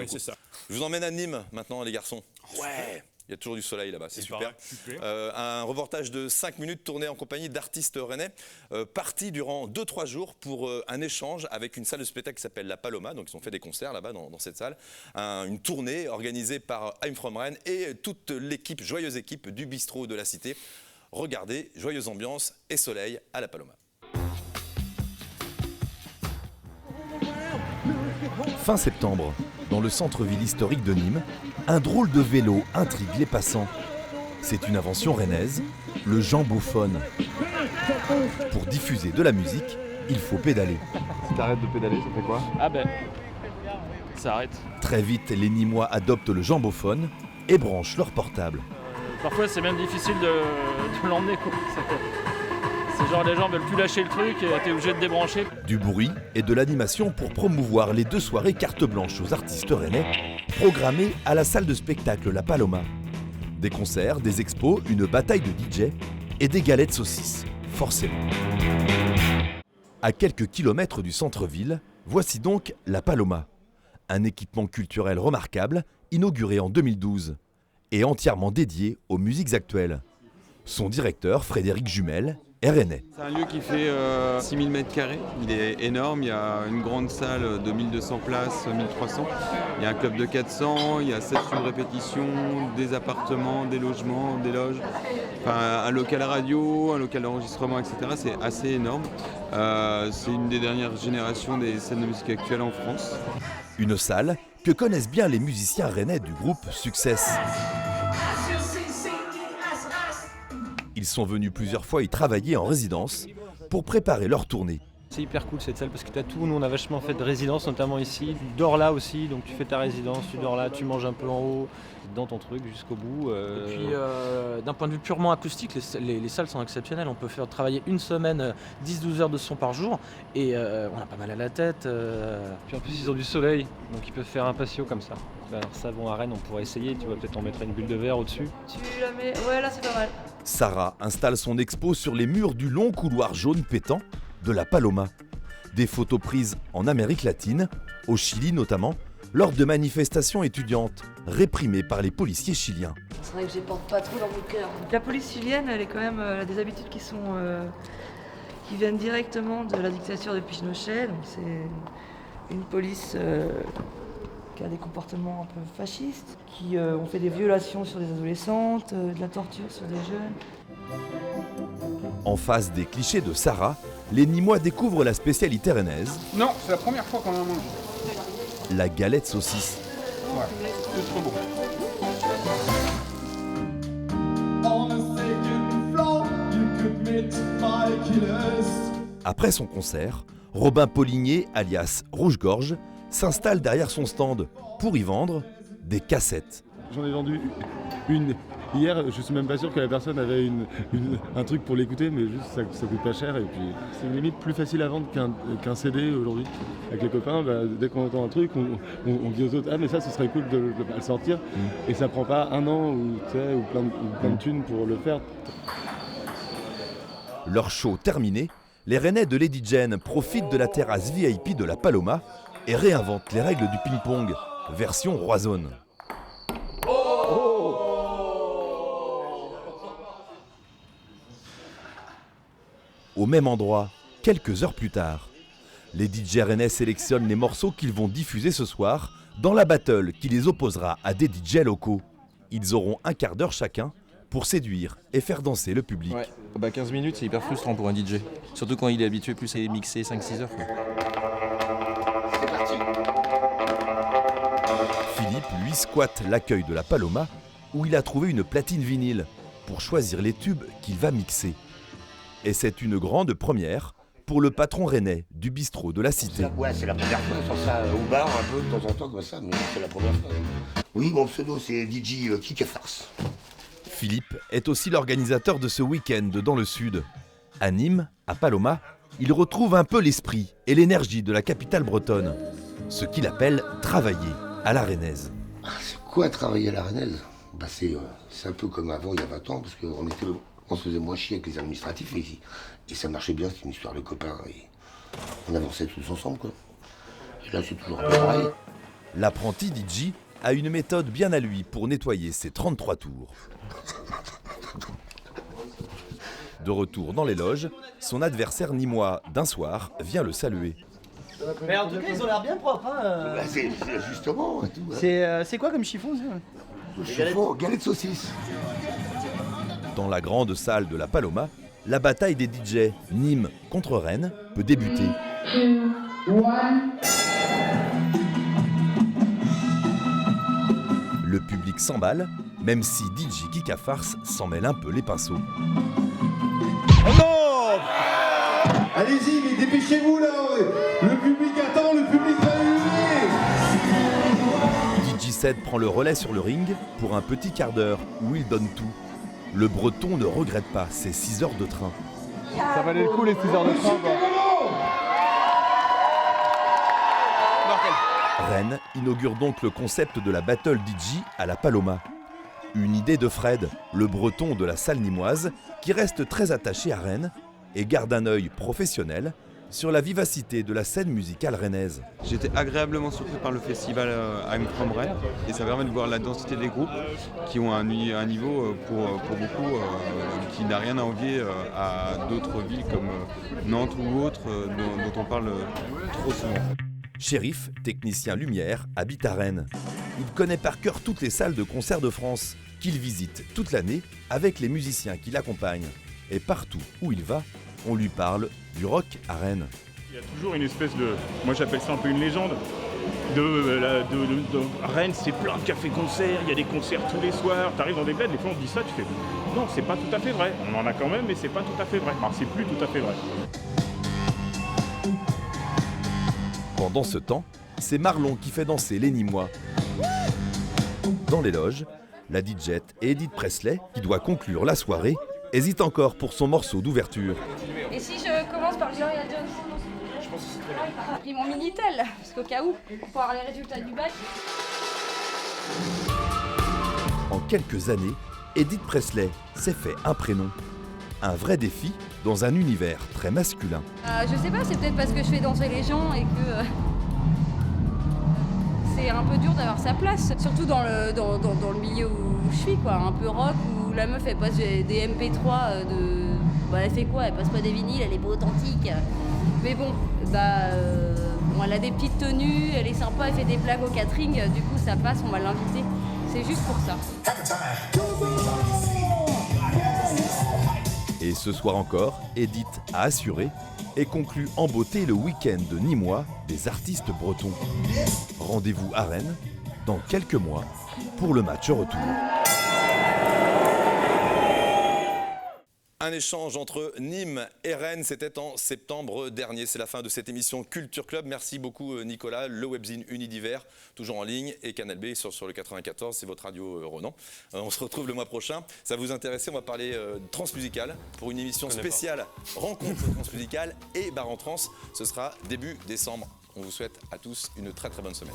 Oui, c'est ça. Je vous emmène à Nîmes maintenant, les garçons. Ouais. Il y a toujours du soleil là-bas, c'est super. Un reportage de 5 minutes tourné en compagnie d'artistes rennais, partis durant 2-3 jours pour un échange avec une salle de spectacle qui s'appelle La Paloma. Donc ils ont fait des concerts là-bas dans cette salle. Une tournée organisée par I'm From Rennes et toute l'équipe, joyeuse équipe du bistrot de la Cité. Regardez, joyeuse ambiance et soleil à La Paloma. Fin septembre, dans le centre-ville historique de Nîmes, un drôle de vélo intrigue les passants. C'est une invention rennaise, le jambophone. Pour diffuser de la musique, il faut pédaler. Si t'arrêtes de pédaler, ça fait quoi? Ah ben, ça arrête. Très vite, les Nîmois adoptent le jambophone et branchent leur portable. Parfois c'est même difficile de l'emmener quoi. C'est genre les gens veulent plus lâcher le truc et t'es obligé de débrancher. Du bruit et de l'animation pour promouvoir les 2 soirées carte blanche aux artistes rennais, programmées à la salle de spectacle La Paloma. Des concerts, des expos, une bataille de DJ et des galettes saucisses, forcément. À quelques kilomètres du centre-ville, voici donc La Paloma. Un équipement culturel remarquable, inauguré en 2012 et entièrement dédié aux musiques actuelles. Son directeur, Frédéric Jumel, est rennais. C'est un lieu qui fait 6000 m². Il est énorme. Il y a une grande salle de 1200 places, 1300. Il y a un club de 400. Il y a 7 studios de répétition, des appartements, des logements, des loges. Enfin, un local à radio, un local d'enregistrement, etc. C'est assez énorme. C'est une des dernières générations des scènes de musique actuelle en France. Une salle que connaissent bien les musiciens rennais du groupe Success. Ils sont venus plusieurs fois y travailler en résidence pour préparer leur tournée. C'est hyper cool cette salle parce que tu as tout, nous on a vachement fait de résidence, notamment ici. Tu dors là aussi, donc tu fais ta résidence, tu dors là, tu manges un peu en haut, dans ton truc jusqu'au bout. Et puis d'un point de vue purement acoustique, les salles sont exceptionnelles. On peut faire travailler une semaine 10-12 heures de son par jour et on a pas mal à la tête. Puis en plus ils ont du soleil, donc ils peuvent faire un patio comme ça. Alors ça, bon, à Rennes on pourrait essayer, tu vois, peut-être on mettrait une bulle de verre au-dessus. Tu la mets, ouais là c'est pas mal. Sarah installe son expo sur les murs du long couloir jaune pétant de La Paloma. Des photos prises en Amérique latine, au Chili notamment, lors de manifestations étudiantes réprimées par les policiers chiliens. C'est vrai que je les porte pas trop dans mon cœur. La police chilienne, elle est quand même elle a des habitudes qui viennent directement de la dictature de Pinochet. Donc c'est une police qui a des comportements un peu fascistes, qui ont fait des violations sur des adolescentes, de la torture sur des jeunes. En face des clichés de Sarah, les Nîmois découvrent la spécialité rennaise. Non, c'est la première fois qu'on en mange. La galette saucisse. Ouais, c'est trop bon. Après son concert, Robin Poligné, alias Rouge-Gorge, s'installe derrière son stand pour y vendre des cassettes. J'en ai vendu une hier, je suis même pas sûr que la personne avait un truc pour l'écouter, mais juste ça coûte pas cher et puis c'est limite plus facile à vendre qu'un CD aujourd'hui. Avec les copains, dès qu'on entend un truc, on dit aux autres « Ah mais ça, ce serait cool de le sortir » et ça prend pas un an ou plein de thunes pour le faire. Leur show terminé, les Rennais de Lady Jane profitent de la terrasse VIP de La Paloma et réinventent les règles du ping-pong, version Roizone. Au même endroit, quelques heures plus tard, les DJ rennais sélectionnent les morceaux qu'ils vont diffuser ce soir dans la battle qui les opposera à des DJ locaux. Ils auront un quart d'heure chacun pour séduire et faire danser le public. Ouais. 15 minutes, c'est hyper frustrant pour un DJ. Surtout quand il est habitué plus à mixer 5-6 heures. Quoi. C'est parti. Philippe, lui, squatte l'accueil de La Paloma où il a trouvé une platine vinyle pour choisir les tubes qu'il va mixer. Et c'est une grande première pour le patron rennais du bistrot de la Cité. Ouais, c'est la première fois, on sent ça au bar un peu de temps en temps comme ça, mais c'est la première fois. Oui, mon pseudo c'est DJ Kick et Farce. Philippe est aussi l'organisateur de ce week-end dans le sud. À Nîmes, à Paloma, il retrouve un peu l'esprit et l'énergie de la capitale bretonne. Ce qu'il appelle travailler à la rennaise. C'est quoi travailler à la rennaise ? C'est un peu comme avant, il y a 20 ans, parce qu'on se faisait moins chier avec les administratifs ici. Et ça marchait bien, c'était une histoire de copains. Et on avançait tous ensemble, quoi. Et là, c'est toujours un peu pareil. L'apprenti DJ a une méthode bien à lui pour nettoyer ses 33 tours. De retour dans les loges, son adversaire nîmois d'un soir vient le saluer. Mais en tout cas, ils ont l'air bien propres. Hein. Bah, c'est justement. C'est quoi comme chiffon ça? Chiffon, galette de saucisse. Dans la grande salle de la Paloma, la bataille des DJ Nîmes contre Rennes peut débuter. Le public s'emballe, même si DJ Kika Farce s'en mêle un peu les pinceaux. Oh non! Allez-y, mais dépêchez-vous là! Le public attend, le public va hurler! DJ Sed prend le relais sur le ring pour un petit quart d'heure où il donne tout. Le Breton ne regrette pas ses 6 heures de train. Ça valait le coup les 6 heures de train. Rennes inaugure donc le concept de la Battle DJ à la Paloma. Une idée de Fred, le Breton de la salle nîmoise, qui reste très attaché à Rennes et garde un œil professionnel sur la vivacité de la scène musicale rennaise. J'étais agréablement surpris par le festival I'm From Rennes et ça permet de voir la densité des groupes qui ont un niveau pour beaucoup qui n'a rien à envier à d'autres villes comme Nantes ou autres dont on parle trop souvent. Shérif, technicien lumière, habite à Rennes. Il connaît par cœur toutes les salles de concert de France, qu'il visite toute l'année avec les musiciens qui l'accompagnent. Et partout où il va, on lui parle du rock à Rennes. Il y a toujours une espèce de, moi j'appelle ça un peu une légende, à Rennes c'est plein de cafés-concerts, il y a des concerts tous les soirs, tu arrives dans des bleds, des fois on te dit ça, tu fais non c'est pas tout à fait vrai, on en a quand même mais c'est pas tout à fait vrai, enfin, c'est plus tout à fait vrai. Pendant ce temps, c'est Marlon qui fait danser les Nîmois. Dans les loges, la DJette Edith Presley, qui doit conclure la soirée, hésite encore pour son morceau d'ouverture. Et si je commence par Gloria Jones? Je pense que c'est très bien. J'ai pris mon Minitel, parce qu'au cas où, pour avoir les résultats du bac. En quelques années, Edith Presley s'est fait un prénom. Un vrai défi dans un univers très masculin. Je sais pas, c'est peut-être parce que je fais danser les gens et que c'est un peu dur d'avoir sa place. Surtout dans le milieu où je suis, quoi, un peu rock, où la meuf elle passe des MP3 de... Bah elle fait quoi? Elle passe pas des vinyles, elle est pas authentique. Mais bon, bon, elle a des petites tenues, elle est sympa, elle fait des blagues au catering, du coup ça passe, on va l'inviter. C'est juste pour ça. Et ce soir encore, Edith a assuré et conclut en beauté le week-end de Nîmois des artistes bretons. Rendez-vous à Rennes dans quelques mois pour le match retour. Un échange entre Nîmes et Rennes, c'était en septembre dernier. C'est la fin de cette émission Culture Club. Merci beaucoup Nicolas, le webzine Unidivers, toujours en ligne, et Canal B sur le 94, c'est votre radio Ronan. On se retrouve le mois prochain. Ça vous intéresse, on va parler transmusicale pour une émission spéciale rencontre transmusicale et bar en trans. Ce sera début décembre. On vous souhaite à tous une très très bonne semaine.